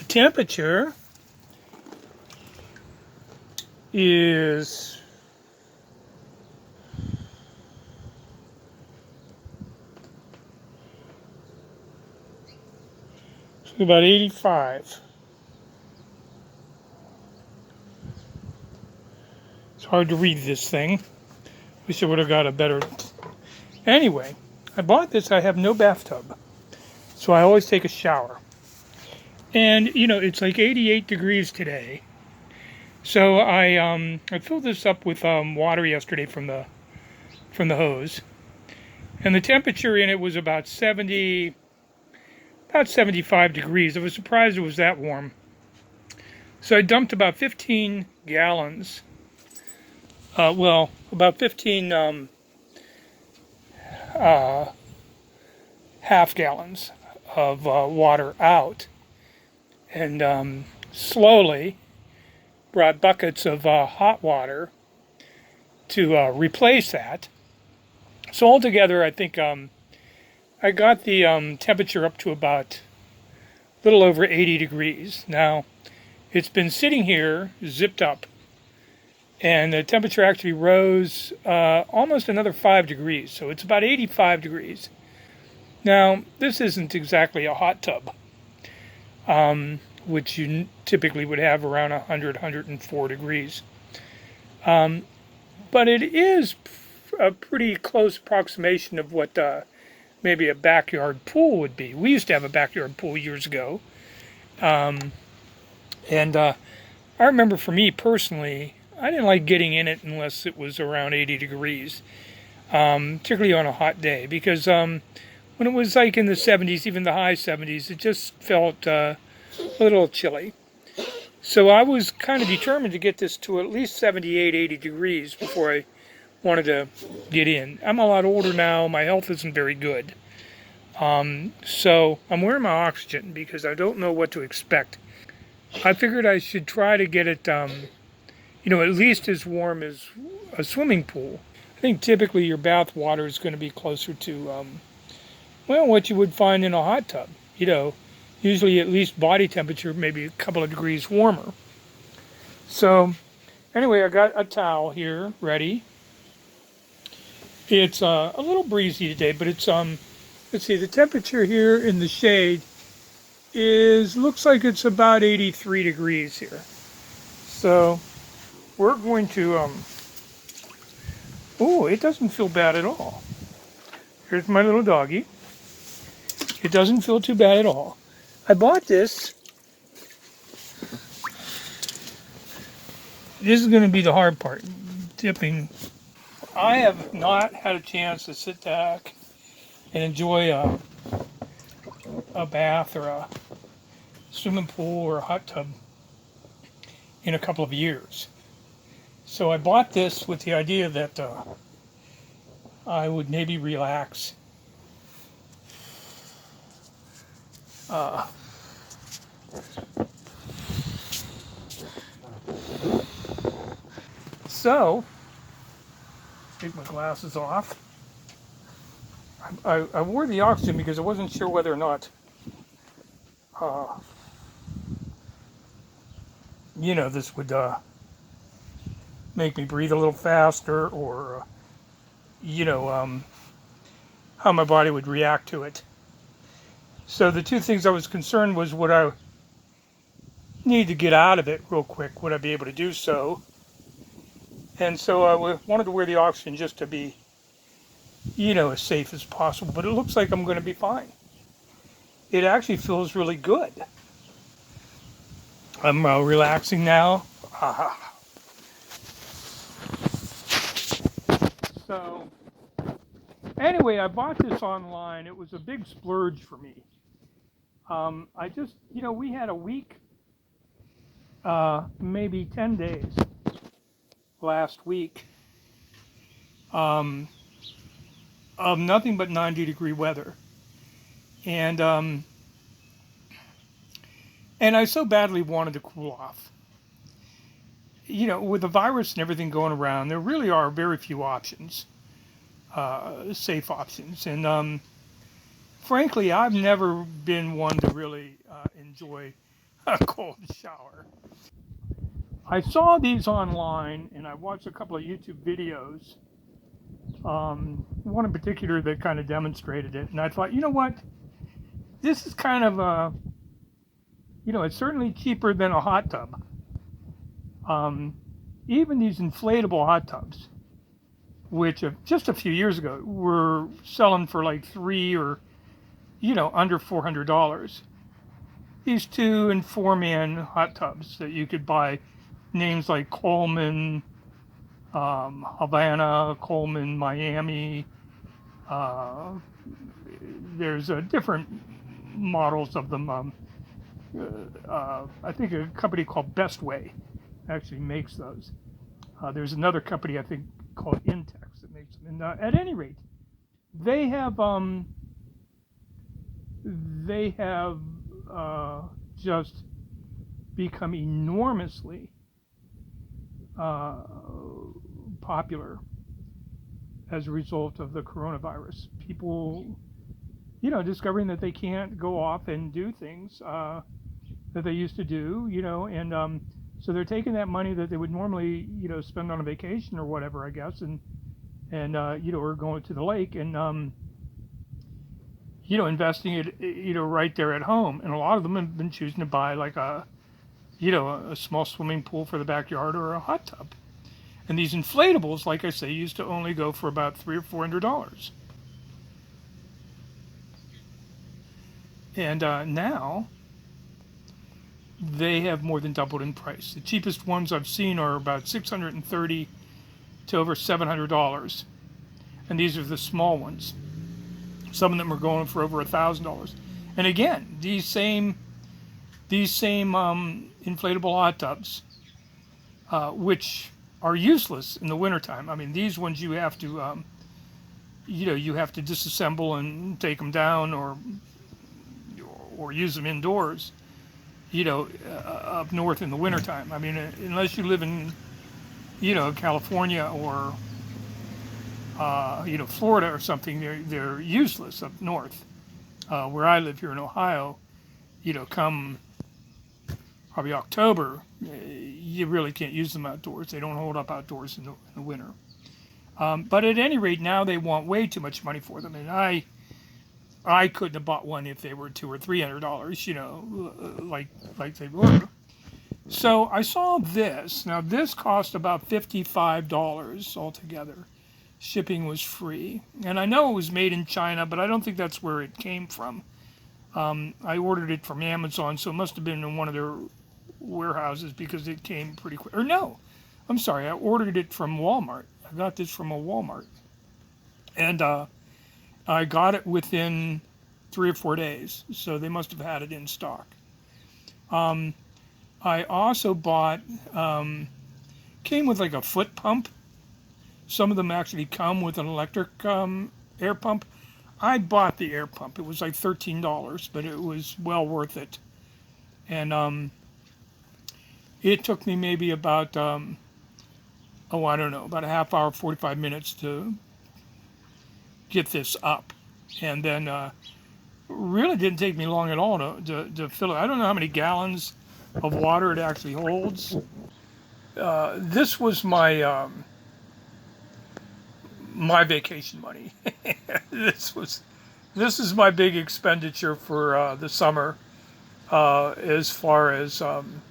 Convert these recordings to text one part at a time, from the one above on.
temperature is about 85. It's hard to read this thing. Wish I would have got a better... Anyway, I bought this. I have no bathtub, so I always take a shower. And, you know, it's like 88 degrees today. So I filled this up with water yesterday from the hose. And the temperature in it was about 75 degrees. I was surprised it was that warm. So I dumped about 15 gallons. About 15 half gallons of water out. And slowly brought buckets of hot water to replace that. So altogether, I think I got the temperature up to about a little over 80 degrees. Now, it's been sitting here, zipped up, and the temperature actually rose almost another 5 degrees. So it's about 85 degrees. Now, this isn't exactly a hot tub, which you typically would have around 100, 104 degrees. But it is a pretty close approximation of what maybe a backyard pool would be. We used to have a backyard pool years ago. And I remember for me personally, I didn't like getting in it unless it was around 80 degrees, particularly on a hot day, because when it was like in the 70s, even the high 70s, it just felt a little chilly. So I was kind of determined to get this to at least 78, 80 degrees before I wanted to get in. I'm a lot older now. My health isn't very good. So I'm wearing my oxygen because I don't know what to expect. I figured I should try to get it, at least as warm as a swimming pool. I think typically your bath water is going to be closer to, what you would find in a hot tub. Usually at least body temperature, maybe a couple of degrees warmer. So anyway, I got a towel here ready. It's a little breezy today, but it's, let's see, the temperature here in the shade looks like it's about 83 degrees here. So we're going to, it doesn't feel bad at all. Here's my little doggy. It doesn't feel too bad at all. I bought this. This is going to be the hard part, dipping. I have not had a chance to sit back and enjoy a bath or a swimming pool or a hot tub in a couple of years. So I bought this with the idea that I would maybe relax. So, take my glasses off. I wore the oxygen because I wasn't sure whether or not, this would make me breathe a little faster or, how my body would react to it. So the two things I was concerned was, would I need to get out of it real quick? Would I be able to do so? And so I wanted to wear the oxygen just to be, as safe as possible. But it looks like I'm going to be fine. It actually feels really good. I'm relaxing now. So, anyway, I bought this online. It was a big splurge for me. I just, we had a week, maybe 10 days last week of nothing but 90-degree weather. And I so badly wanted to cool off. With the virus and everything going around, there really are very few options, safe options. And frankly, I've never been one to really enjoy a cold shower. I saw these online and I watched a couple of YouTube videos. One in particular that kind of demonstrated it, and I thought, you know what, this is kind of a, it's certainly cheaper than a hot tub. Um, Even these inflatable hot tubs, which just a few years ago were selling for like under $400. These 2 and 4 man hot tubs that you could buy, names like Coleman, Havana, Coleman, Miami. Uh, there's different models of them. I think a company called Best Way actually makes those. There's another company I think called Intex that makes them. And at any rate, they have just become enormously popular as a result of the coronavirus. People, discovering that they can't go off and do things that they used to do, and so they're taking that money that they would normally, spend on a vacation or whatever, I guess, and or going to the lake and investing it, right there at home. And a lot of them have been choosing to buy like a small swimming pool for the backyard or a hot tub. And these inflatables, like I say, used to only go for about $300 or $400. And now they have more than doubled in price. The cheapest ones I've seen are about $630 to over $700. And these are the small ones. Some of them are going for over $1,000. And again, these same inflatable hot tubs, which are useless in the wintertime. I mean, these ones you have to, you have to disassemble and take them down or use them indoors, up north in the wintertime. I mean, unless you live in, California or, Florida or something, they're useless up north. Where I live here in Ohio, come probably October, you really can't use them outdoors. They don't hold up outdoors in the winter. But at any rate, now they want way too much money for them, and I couldn't have bought one if they were $200 or $300, like they were. So I saw this. Now this cost about $55 altogether. Shipping was free, and I know it was made in China, but I don't think that's where it came from. I ordered it from Amazon, so it must have been in one of their warehouses because it came pretty quick. Or no, I'm sorry, I ordered it from Walmart. I got this from a Walmart, and I got it within 3 or 4 days, so they must have had it in stock. I also bought, came with like a foot pump. Some of them actually come with an electric air pump. I bought the air pump. It was like $13, but it was well worth it. And it took me maybe about, I don't know, about a half hour, 45 minutes to get this up. And then really didn't take me long at all to fill it. I don't know how many gallons of water it actually holds. This was my my vacation money. This is my big expenditure for the summer, as far as I'm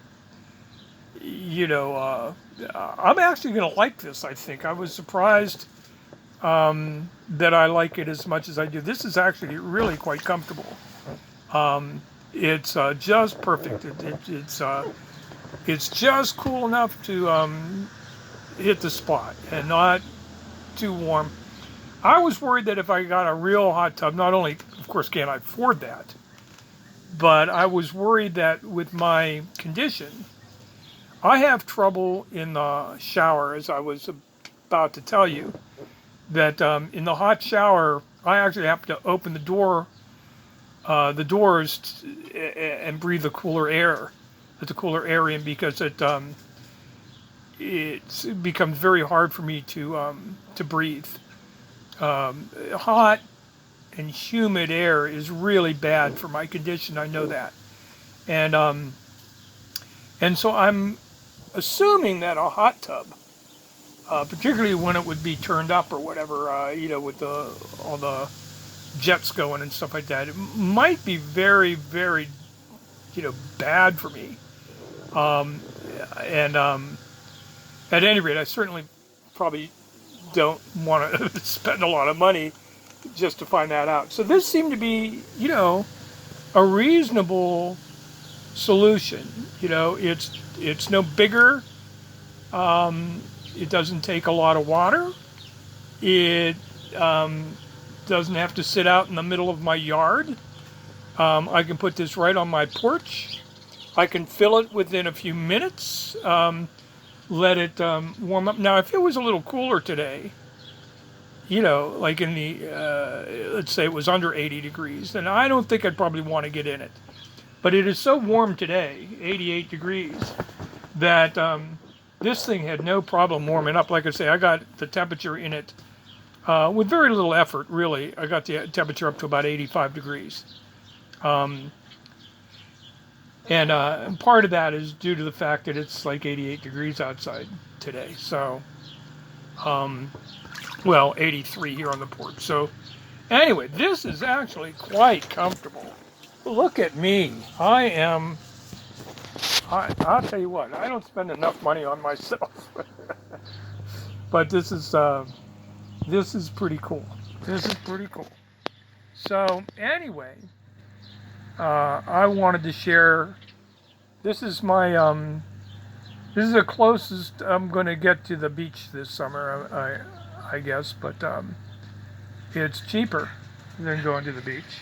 actually going to like this. I think I was surprised that I like it as much as I do. This is actually really quite comfortable. It's just perfect. It's just cool enough to hit the spot and not too warm. I was worried that if I got a real hot tub, not only, of course, can't I afford that, but I was worried that with my condition, I have trouble in the shower, as I was about to tell you, that in the hot shower, I actually have to open the doors and breathe the cooler air, let the cooler air in, because it's become very hard for me to breathe. Hot and humid air is really bad for my condition. I know that, and And so I'm assuming that a hot tub, particularly when it would be turned up or whatever, with all the jets going and stuff like that, it might be very, very, bad for me. And at any rate, I certainly probably don't want to spend a lot of money just to find that out. So this seemed to be, a reasonable solution. It's no bigger. It doesn't take a lot of water. It doesn't have to sit out in the middle of my yard. I can put this right on my porch. I can fill it within a few minutes. Let it warm up. Now, if it was a little cooler today, like in the, let's say it was under 80 degrees, then I don't think I'd probably want to get in it. But it is so warm today, 88 degrees, that this thing had no problem warming up. Like I say, I got the temperature in it with very little effort, really. I got the temperature up to about 85 degrees. And part of that is due to the fact that it's like 88 degrees outside today. So, 83 here on the porch. So, anyway, this is actually quite comfortable. Look at me. I'll tell you what, I don't spend enough money on myself. But this is pretty cool. This is pretty cool. So, anyway, I wanted to share. This is my this is the closest I'm going to get to the beach this summer, I guess, but it's cheaper than going to the beach.